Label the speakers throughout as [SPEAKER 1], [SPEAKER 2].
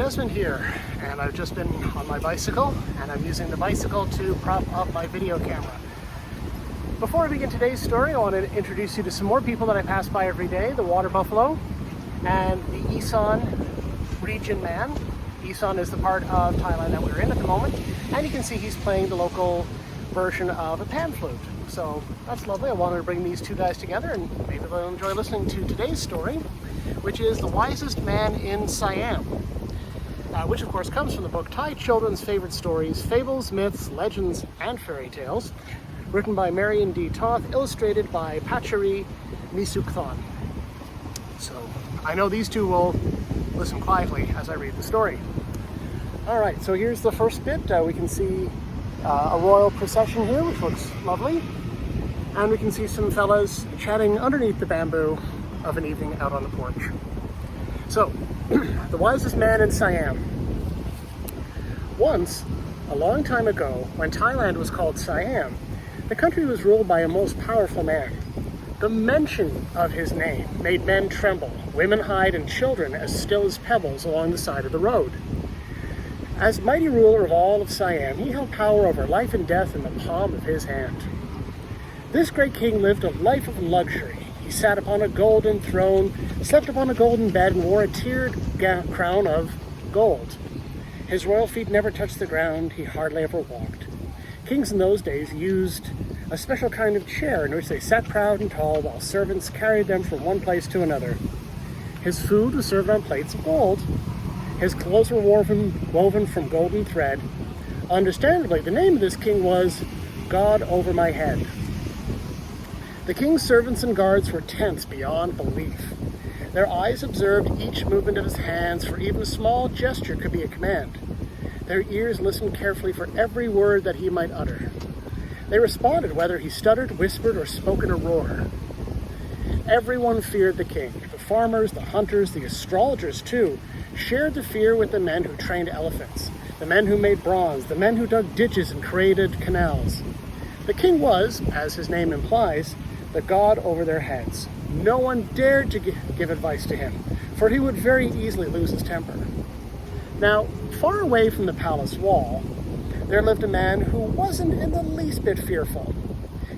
[SPEAKER 1] Desmond here, and I've just been on my bicycle, and I'm using the bicycle to prop up my video camera. Before I begin today's story, I want to introduce you to some more people that I pass by every day, the water buffalo and the Issan region man. Issan is the part of Thailand that we're in at the moment, and you can see he's playing the local version of a pan flute. So that's lovely. I wanted to bring these two guys together, and maybe they'll enjoy listening to today's story, which is The Wisest Man in Siam. Which of course comes from the book Thai Children's Favorite Stories, Fables, Myths, Legends, and Fairy Tales, written by Marian D, Toth, illustrated by Patcharee Meesukhon. So I know these two will listen quietly as I read the story. Alright, so here's the first bit. We can see a royal procession here, which looks lovely. And we can see some fellas chatting underneath the bamboo of an evening out on the porch. So, the wisest man in Siam. Once, a long time ago, when Thailand was called Siam, the country was ruled by a most powerful man. The mention of his name made men tremble, women hide, and children as still as pebbles along the side of the road. As mighty ruler of all of Siam, he held power over life and death in the palm of his hand. This great king lived a life of luxury. He sat upon a golden throne, slept upon a golden bed, and wore a tiered crown of gold. His royal feet never touched the ground. He hardly ever walked. Kings in those days used a special kind of chair in which they sat proud and tall while servants carried them from one place to another. His food was served on plates of gold. His clothes were woven from golden thread. Understandably, the name of this king was God Over My Head. The king's servants and guards were tense beyond belief. Their eyes observed each movement of his hands, for even a small gesture could be a command. Their ears listened carefully for every word that he might utter. They responded whether he stuttered, whispered, or spoke in a roar. Everyone feared the king. The farmers, the hunters, the astrologers too, shared the fear with the men who trained elephants, the men who made bronze, the men who dug ditches and created canals. The king was, as his name implies, the god over their heads. No one dared to give advice to him, for he would very easily lose his temper. Now, far away from the palace wall, there lived a man who wasn't in the least bit fearful.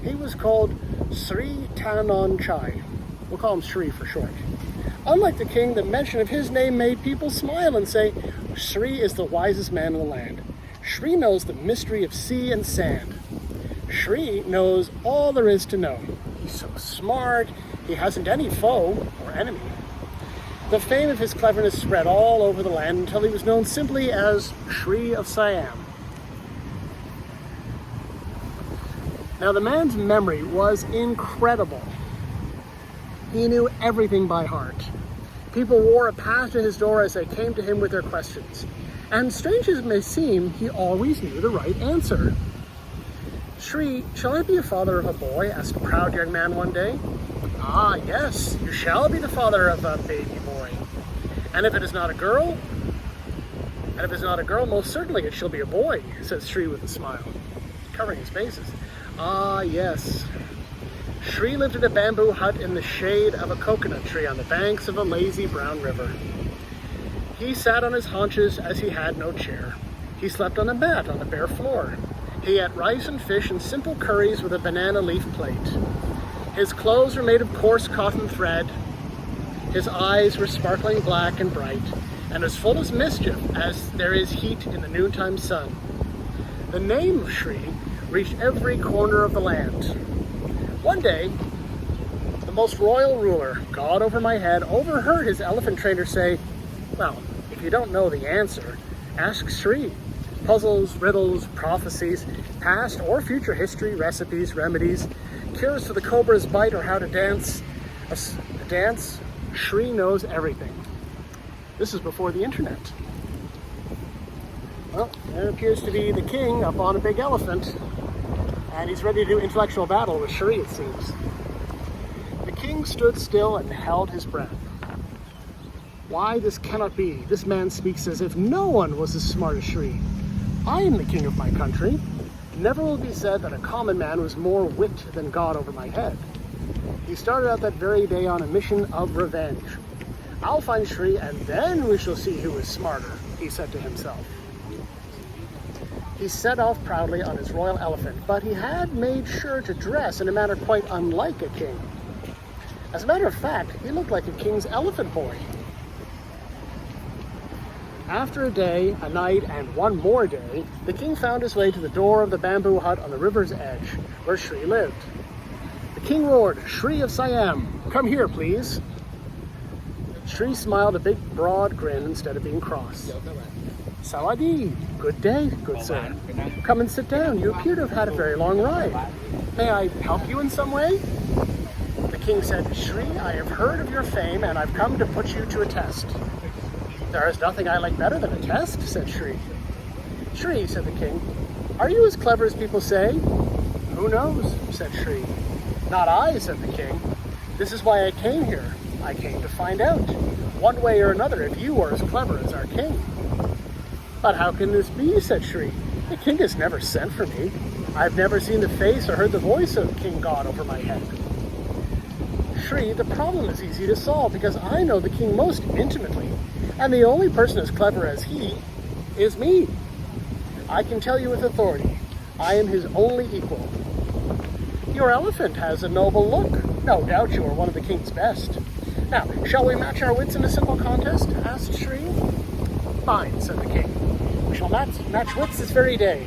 [SPEAKER 1] He was called Sri Tanon Chai. We'll call him Sri for short. Unlike the king, the mention of his name made people smile and say, Sri is the wisest man in the land. Sri knows the mystery of sea and sand. Sri knows all there is to know. He's so smart, he hasn't any foe or enemy. The fame of his cleverness spread all over the land until he was known simply as Sri of Siam. Now the man's memory was incredible. He knew everything by heart. People wore a path to his door as they came to him with their questions. And strange as it may seem, he always knew the right answer. Sri, shall I be a father of a boy? Asked a proud young man one day. Ah, yes, you shall be the father of a baby boy. And if it is not a girl? Most certainly it shall be a boy, says Sri with a smile, covering his bases. Ah, yes. Sri lived in a bamboo hut in the shade of a coconut tree on the banks of a lazy brown river. He sat on his haunches as he had no chair. He slept on a mat on the bare floor. He ate rice and fish and simple curries with a banana leaf plate. His clothes were made of coarse cotton thread. His eyes were sparkling black and bright, and as full as mischief as there is heat in the noontime sun. The name of Sri reached every corner of the land. One day, the most royal ruler, God Over My Head, overheard his elephant trainer say, well, if you don't know the answer, ask Sri. Puzzles, riddles, prophecies, past or future history, recipes, remedies, cures for the cobra's bite, or how to dance a dance, Sri knows everything. This is before the internet. Well, there appears to be the king up on a big elephant, and he's ready to do intellectual battle with Sri, it seems. The king stood still and held his breath. Why, this cannot be. This man speaks as if no one was as smart as Sri. I am the king of my country. Never will it be said that a common man was more wit than God Over My Head. He started out that very day on a mission of revenge. I'll find Sri, and then we shall see who is smarter. he said to himself. He set off proudly on his royal elephant, but he had made sure to dress in a manner quite unlike a king. As a matter of fact, he looked like a king's elephant boy. After a day, a night, and one more day, the king found his way to the door of the bamboo hut on the river's edge, where Shri lived. The king roared, "Shri of Siam, come here, please." Shri smiled a big, broad grin instead of being cross. "Sawadee, good day, good sir. Come and sit down. You appear to have had a very long ride. May I help you in some way?" The king said, "Shri, I have heard of your fame, and I've come to put you to a test." "There is nothing I like better than a test," said Shri. "Shri," said the king, "are you as clever as people say?" "Who knows," said Shri. "Not I," said the king. "This is why I came here. I came to find out, one way or another, if you are as clever as our king." "But how can this be?" said Shri. "The king has never sent for me. I've never seen the face or heard the voice of King God over my head." "Shri, the problem is easy to solve because I know the king most intimately, and the only person as clever as he is me. I can tell you with authority, I am his only equal." "Your elephant has a noble look. No doubt you are one of the king's best. Now, shall we match our wits in a simple contest?" asked Shri. "Fine," said the king. "We shall match wits this very day.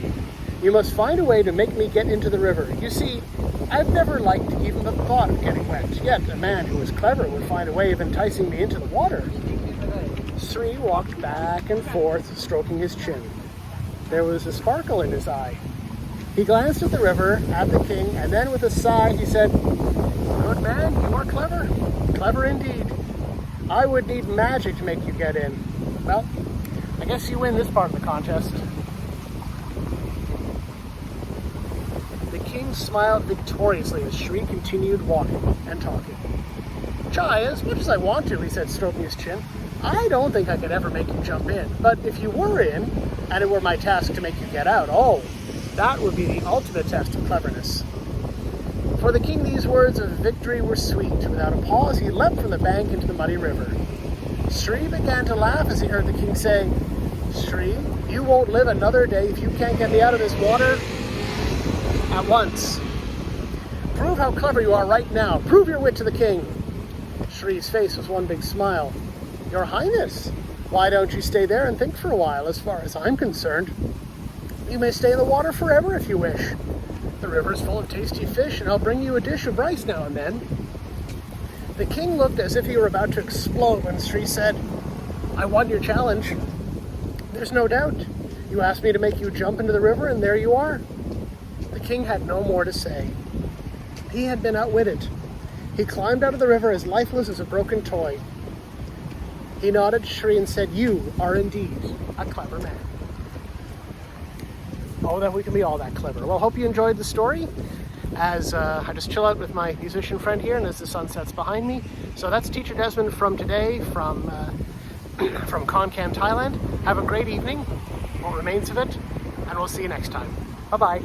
[SPEAKER 1] You must find a way to make me get into the river. You see, I've never liked even the thought of getting wet, yet a man who is clever would find a way of enticing me into the water." Shri walked back and forth, stroking his chin. There was a sparkle in his eye. He glanced at the river, at the king, and then with a sigh he said, "Good man, you are clever. Clever indeed. I would need magic to make you get in. Well, I guess you win this part of the contest." The king smiled victoriously as Shri continued walking and talking. "Try as much as I want to," he said, stroking his chin. "I don't think I could ever make you jump in. But if you were in, and it were my task to make you get out, oh, that would be the ultimate test of cleverness." For the king, these words of victory were sweet. Without a pause, he leapt from the bank into the muddy river. Shri began to laugh as he heard the king say, "Shri, you won't live another day if you can't get me out of this water at once. Prove how clever you are right now. Prove your wit to the king." Shri's face was one big smile. "Your Highness, why don't you stay there and think for a while? As far as I'm concerned, you may stay in the water forever if you wish. The river is full of tasty fish, and I'll bring you a dish of rice now and then." The king looked as if he were about to explode when Shri said, "I won your challenge. There's no doubt. You asked me to make you jump into the river, and there you are." The king had no more to say. He had been outwitted. He climbed out of the river as lifeless as a broken toy. He nodded to Shri and said, "You are indeed a clever man." Oh, that we can be all that clever. Well, hope you enjoyed the story as I just chill out with my musician friend here and as the sun sets behind me. So that's Teacher Desmond from today from Khon Kaen, Thailand. Have a great evening, what remains of it, and we'll see you next time. Bye-bye.